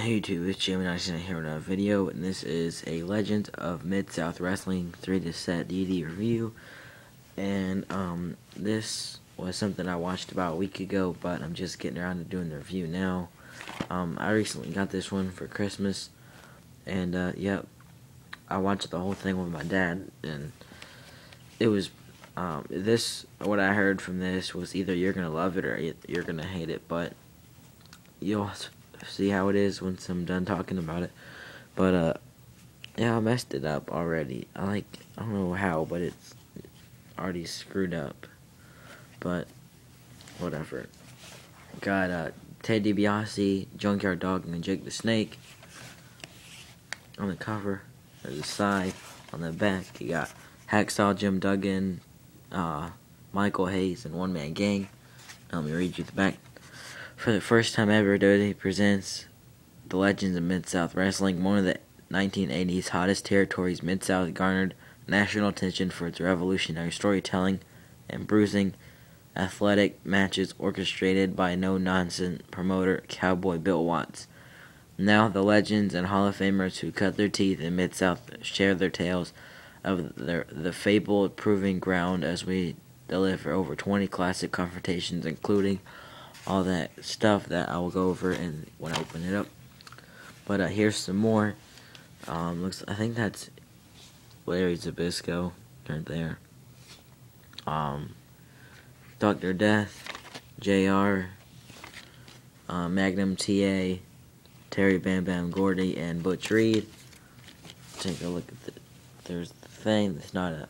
Hey YouTube, it's Jimmy here with another video, and this is a Legends of Mid-South Wrestling 3-set DVD review. And this was something I watched about a week ago, but I'm just getting around to doing the review now. I recently got this one for Christmas, and yep, I watched the whole thing with my dad, and it was what I heard from this was either you're gonna love it or you're gonna hate it, but you'll see how it is once I'm done talking about it. But yeah, I messed it up already. I don't know how, but it's already screwed up. But whatever. Got Ted DiBiase, Junkyard Dog, and Jake the Snake on the cover. There's a side. On the back, you got Hacksaw Jim Duggan, Michael Hayes, and One Man Gang. Let me read you the back. For the first time ever, WWE presents the Legends of Mid-South Wrestling. One of the 1980s hottest territories, Mid-South garnered national attention for its revolutionary storytelling and bruising athletic matches orchestrated by no-nonsense promoter Cowboy Bill Watts. Now the legends and Hall of Famers who cut their teeth in Mid-South share their tales of the fabled proving ground as we deliver over 20 classic confrontations, including all that stuff that I will go over when I open it up. But here's some more. I think that's Larry Zbyszko right there. Dr. Death, JR, Magnum TA, Terry Bam Bam Gordy, and Butch Reed. Take a look at there's the thing. It's not a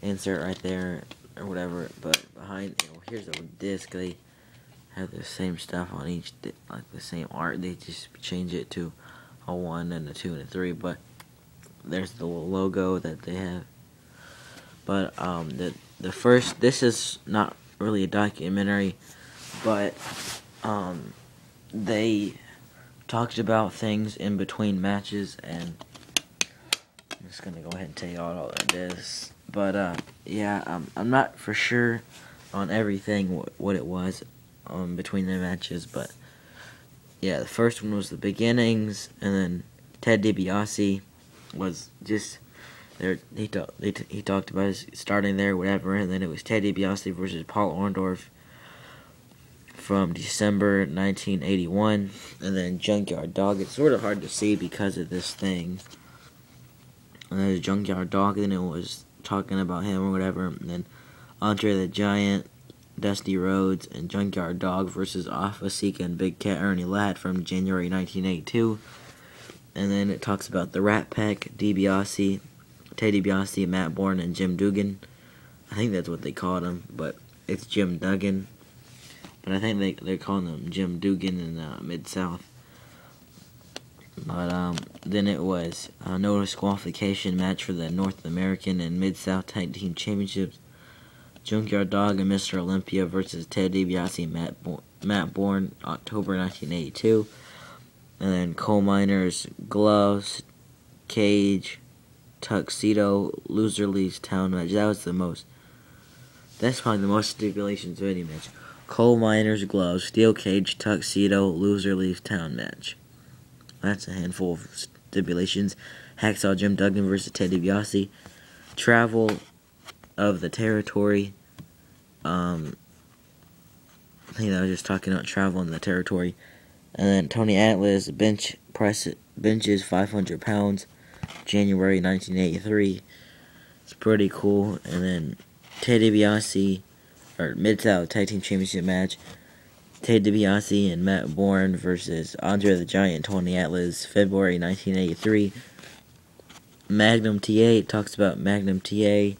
insert right there or whatever, but behind, here's a disc. They have the same stuff on each, like the same art. They just change it to a 1 and a 2 and a 3, but there's the little logo that they have. But the first, this is not really a documentary, but they talked about things in between matches, and I'm just gonna go ahead and tell you all that is. But yeah, I'm not for sure on everything what it was between the matches, but yeah, the first one was the beginnings, and then Ted DiBiase was just there. He talked about his starting there, whatever, and then it was Ted DiBiase versus Paul Orndorff from December 1981, and then Junkyard Dog. It's sort of hard to see because of this thing. And then Junkyard Dog, and it was talking about him or whatever, and then Andre the Giant, Dusty Rhodes, and Junkyard Dog versus Alpha Sika and Big Cat Ernie Ladd from January 1982. And then it talks about the Rat Pack, DiBiase, Ted DiBiase, Matt Bourne, and Jim Duggan. I think that's what they called him, but it's Jim Duggan. But I think they're calling him Jim Duggan in Mid-South. But then it was no disqualification match for the North American and Mid-South Tag Team Championships. Junkyard Dog and Mr. Olympia versus Ted DiBiase and Matt Bourne, October 1982. And then Coal Miners, Gloves, Cage, Tuxedo, Loser Leaves Town match. That's probably the most stipulations of any match. Coal Miners, Gloves, Steel Cage, Tuxedo, Loser Leaves Town match. That's a handful of stipulations. Hacksaw Jim Duggan versus Ted DiBiase. Travel of the territory. I think I was just talking about travel in the territory. And then Tony Atlas benches 500 pounds, January 1983. It's pretty cool. And then Ted DiBiase, or Mid-South Tag Team Championship match. Ted DiBiase and Matt Bourne versus Andre the Giant and Tony Atlas, February 1983. Magnum TA, talks about Magnum TA,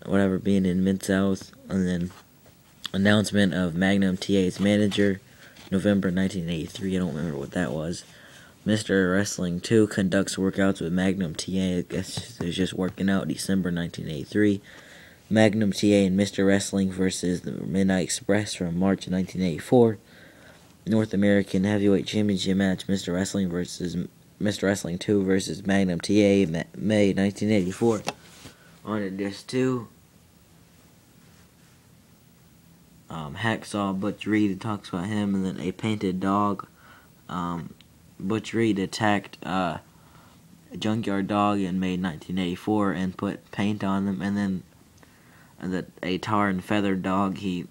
whatever, being in Mid-South. And then announcement of Magnum TA's manager, November 1983. I don't remember what that was. Mr. Wrestling 2 conducts workouts with Magnum TA. I guess they're just working out, December 1983. Magnum TA and Mr. Wrestling versus the Midnight Express from March 1984. North American Heavyweight Championship match, Mr. Wrestling 2 versus Magnum TA, May 1984. On to disc 2. Hacksaw Butch Reed talks about him, and then A Painted Dog Butch Reed attacked Junkyard Dog in May 1984 and put paint on them, and then a tar and feather dog, he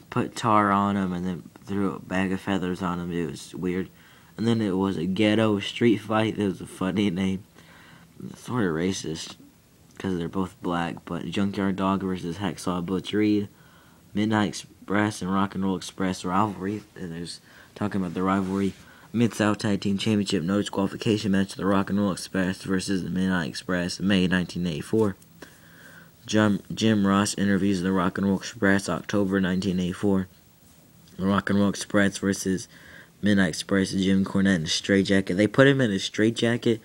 put tar on him and then threw a bag of feathers on him. It was weird. And then it was a ghetto street fight. It was a funny name. Sort of racist because they're both black, but Junkyard Dog versus Hacksaw Butch Reed. Midnight Express and Rock and Roll Express rivalry. And there's talking about the rivalry. Mid-South Tag Team Championship no disqualification match, the Rock and Roll Express versus the Midnight Express, May 1984. Jim Ross interviews the Rock and Roll Express, October 1984. The Rock and Roll Express versus Midnight Express, Jim Cornette in a straitjacket. They put him in a straitjacket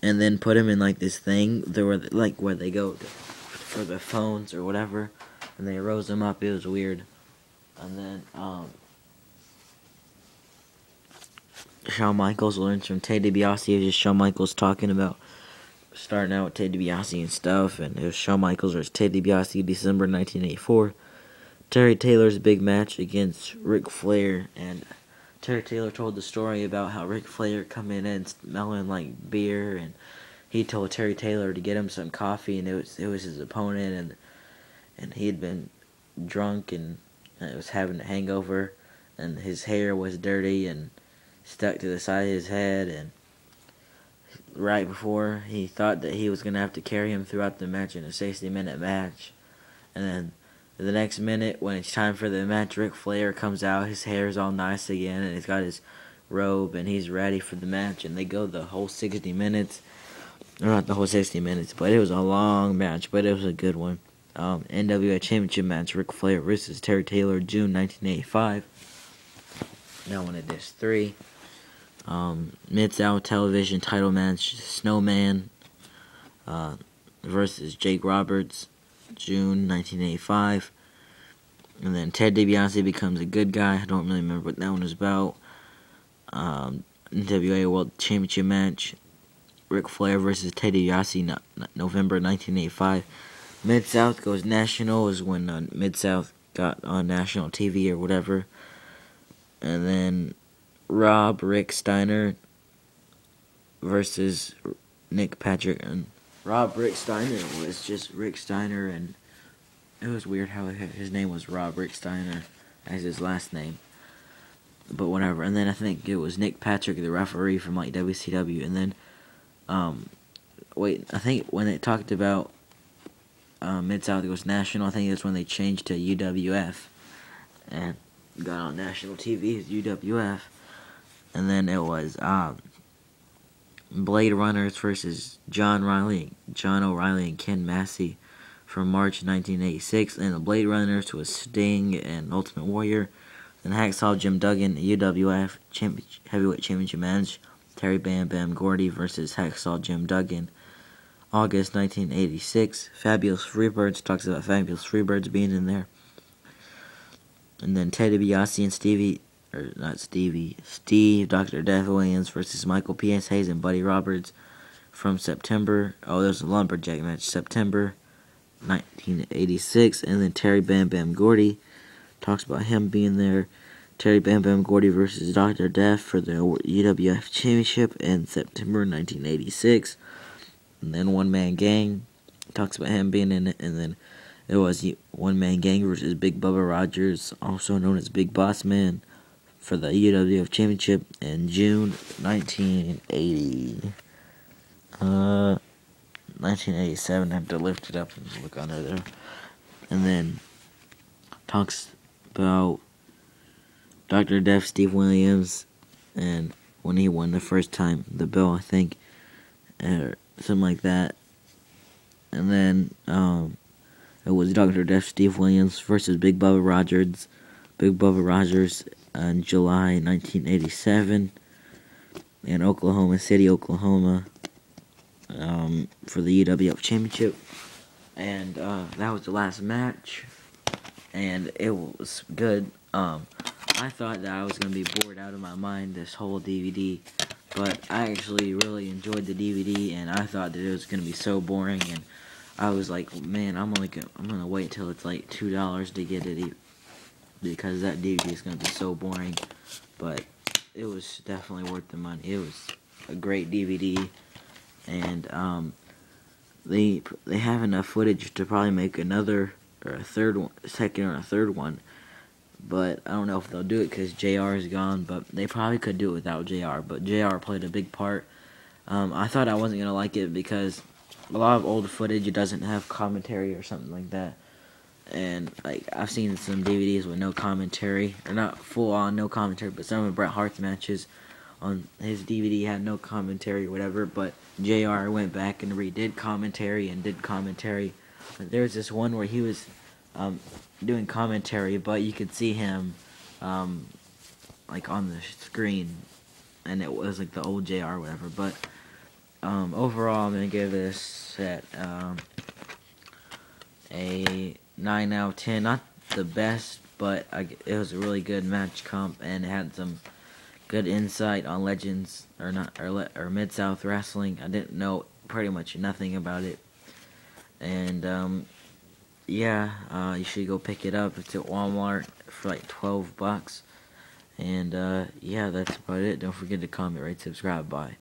and then put him in like this thing where they go for the phones or whatever, and they rose him up. It was weird. And then Shawn Michaels learns from Ted DiBiase. It was just Shawn Michaels talking about starting out with Ted DiBiase and stuff, and it was Shawn Michaels versus Ted DiBiase, December 1984. Terry Taylor's big match against Ric Flair, and Terry Taylor told the story about how Ric Flair come in and smelling like beer, and he told Terry Taylor to get him some coffee, and it was his opponent, and he had been drunk and was having a hangover, and his hair was dirty and stuck to the side of his head, and right before he thought that he was going to have to carry him throughout the match in a 60-minute match. And then the next minute, when it's time for the match, Ric Flair comes out, his hair's all nice again, and he's got his robe, and he's ready for the match, and they go the whole 60 minutes. Or not the whole 60 minutes, but it was a long match, but it was a good one. NWA Championship match, Ric Flair versus Terry Taylor, June 1985. Now one of this 3. Mid-South Television title match, Snowman versus Jake Roberts, June 1985. And then Ted DiBiase becomes a good guy. I don't really remember what that one was about. NWA World Championship match, Ric Flair versus Ted DiBiase, November 1985. Mid-South goes national is when Mid-South got on national TV or whatever. And then Rick Steiner versus Nick Patrick, and Rick Steiner was just Rick Steiner, and it was weird how his name was Rick Steiner as his last name, but whatever. And then I think it was Nick Patrick, the referee from like WCW, and then I think when they talked about Mid-South goes national, I think that's when they changed to UWF and got on national TV as UWF. And then it was Blade Runners versus John O'Reilly and Ken Massey from March 1986. And the Blade Runners was Sting and Ultimate Warrior. Then Hacksaw Jim Duggan, UWF Heavyweight Championship match, Terry Bam Bam Gordy versus Hacksaw Jim Duggan. August 1986. Fabulous Freebirds, talks about Fabulous Freebirds being in there. And then Ted DiBiase and Steve, Dr. Death Williams versus Michael P.S. Hayes and Buddy Roberts from September. Oh, there's a lumberjack match, September 1986. And then Terry Bam Bam Gordy, talks about him being there. Terry Bam Bam Gordy versus Dr. Death for the UWF Championship in September 1986. And then One Man Gang, talks about him being in it. And then it was One Man Gang versus Big Bubba Rogers, also known as Big Boss Man, for the UWF Championship in June 1980. 1987, I have to lift it up and look under there. And then talks about Dr. Death, Steve Williams, and when he won the first time, the bell, I think, or something like that. And then it was Dr. Death, Steve Williams versus Big Bubba Rogers. Big Bubba Rogers in July 1987 in Oklahoma City, Oklahoma, for the UWF Championship. And that was the last match, and it was good. I thought that I was going to be bored out of my mind this whole DVD, but I actually really enjoyed the DVD, and I thought that it was going to be so boring, and I was like, man, I'm gonna wait till it's like $2 to get it, because that DVD is gonna be so boring. But it was definitely worth the money. It was a great DVD, and they have enough footage to probably make another or a third one, second or a third one. But I don't know if they'll do it because JR is gone. But they probably could do it without JR. But JR played a big part. I thought I wasn't gonna like it because a lot of old footage, it doesn't have commentary or something like that. And like I've seen some DVDs with no commentary, or not full on no commentary, but some of Bret Hart's matches on his DVD had no commentary or whatever. But JR went back and redid commentary and did commentary. But there was this one where he was doing commentary, but you could see him like on the screen, and it was like the old JR or whatever. But overall, I'm gonna give this set a 9 out of 10. Not the best, but it was a really good match comp, and it had some good insight on Legends or Mid-South Wrestling. I didn't know pretty much nothing about it, and yeah, you should go pick it up. It's at Walmart for like $12, and yeah, that's about it. Don't forget to comment, rate, subscribe, bye.